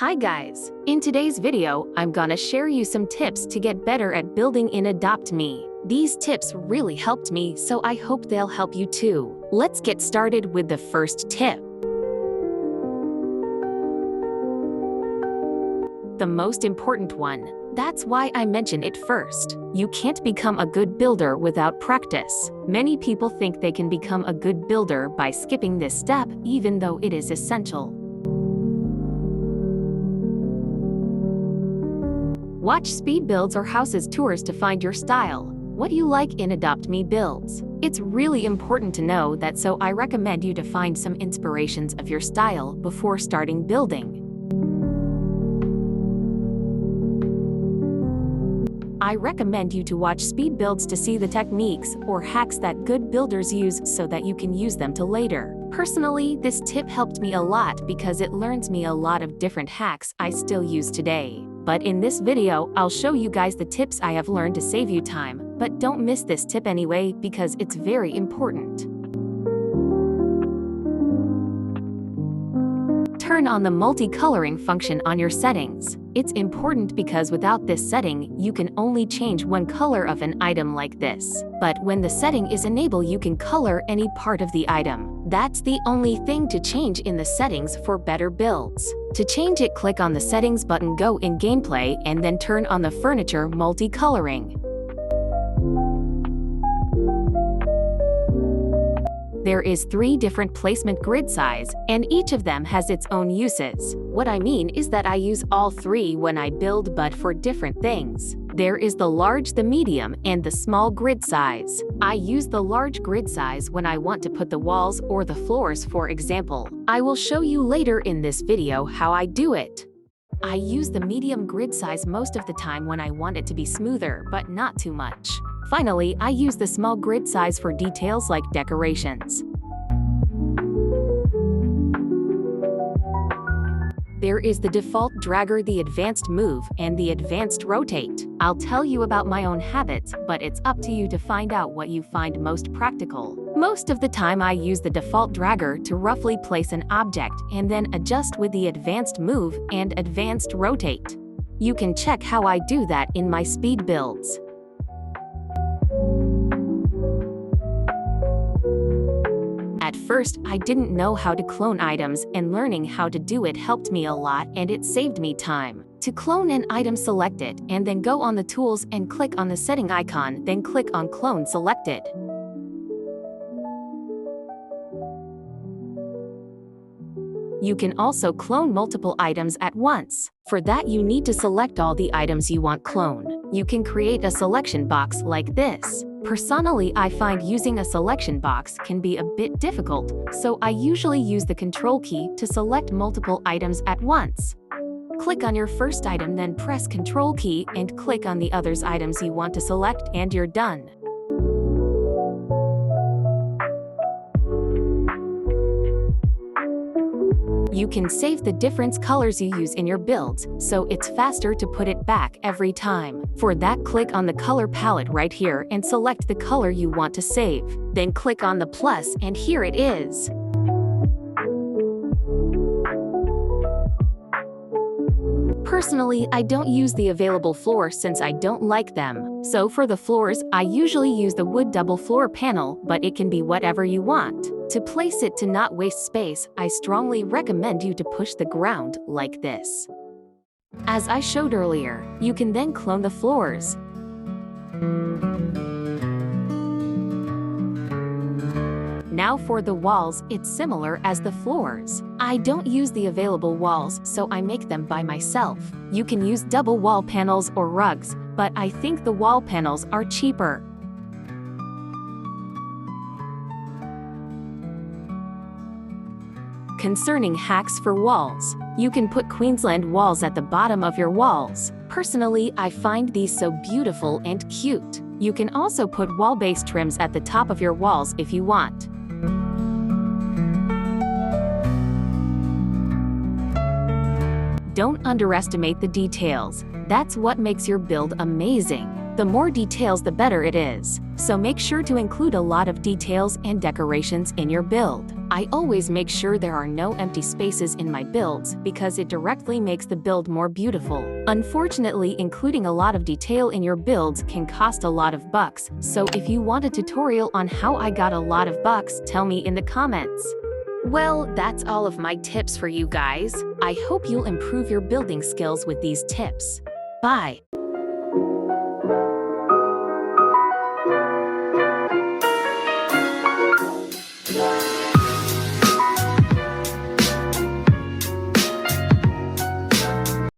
Hi guys! In today's video, I'm gonna share you some tips to get better at building in Adopt Me. These tips really helped me, so I hope they'll help you too. Let's get started with the first tip. The most important one. That's why I mention it first. You can't become a good builder without practice. Many people think they can become a good builder by skipping this step, even though it is essential. Watch speed builds or houses tours to find your style. What you like in Adopt Me builds. It's really important to know that, so I recommend you to find some inspirations of your style before starting building. I recommend you to watch speed builds to see the techniques or hacks that good builders use so that you can use them to later. Personally, this tip helped me a lot because it learns me a lot of different hacks I still use today. But in this video, I'll show you guys the tips I have learned to save you time, but don't miss this tip anyway because it's very important. Turn on the multicoloring function on your settings. It's important because without this setting, you can only change one color of an item like this. But when the setting is enabled, you can color any part of the item. That's the only thing to change in the settings for better builds. To change it, click on the settings button, go in gameplay, and then turn on the furniture multicoloring. There is 3 different placement grid size, and each of them has its own uses. What I mean is that I use all 3 when I build, but for different things. There is the large, the medium, and the small grid size. I use the large grid size when I want to put the walls or the floors, for example. I will show you later in this video how I do it. I use the medium grid size most of the time when I want it to be smoother, but not too much. Finally, I use the small grid size for details like decorations. There is the default dragger, the advanced move, and the advanced rotate. I'll tell you about my own habits, but it's up to you to find out what you find most practical. Most of the time I use the default dragger to roughly place an object and then adjust with the advanced move and advanced rotate. You can check how I do that in my speed builds. At first, I didn't know how to clone items, and learning how to do it helped me a lot and it saved me time. To clone an item, select it, and then go on the tools and click on the setting icon, then click on clone selected. You can also clone multiple items at once. For that, you need to select all the items you want clone. You can create a selection box like this. Personally, I find using a selection box can be a bit difficult, so I usually use the Control key to select multiple items at once. Click on your first item, then press Control key and click on the others items you want to select, and you're done. You can save the different colors you use in your builds, so it's faster to put it back every time. For that, click on the color palette right here and select the color you want to save. Then click on the plus, and here it is. Personally, I don't use the available floor since I don't like them. So for the floors, I usually use the wood double floor panel, but it can be whatever you want. To place it to not waste space, I strongly recommend you to push the ground like this. As I showed earlier, you can then clone the floors. Now for the walls, it's similar as the floors. I don't use the available walls, so I make them by myself. You can use double wall panels or rugs, but I think the wall panels are cheaper. Concerning hacks for walls, you can put Queensland walls at the bottom of your walls. Personally, I find these so beautiful and cute. You can also put wall-based trims at the top of your walls if you want. Don't underestimate the details. That's what makes your build amazing. The more details, the better it is. So make sure to include a lot of details and decorations in your build. I always make sure there are no empty spaces in my builds because it directly makes the build more beautiful. Unfortunately, including a lot of detail in your builds can cost a lot of bucks, so if you want a tutorial on how I got a lot of bucks, tell me in the comments. Well, that's all of my tips for you guys. I hope you'll improve your building skills with these tips. Bye!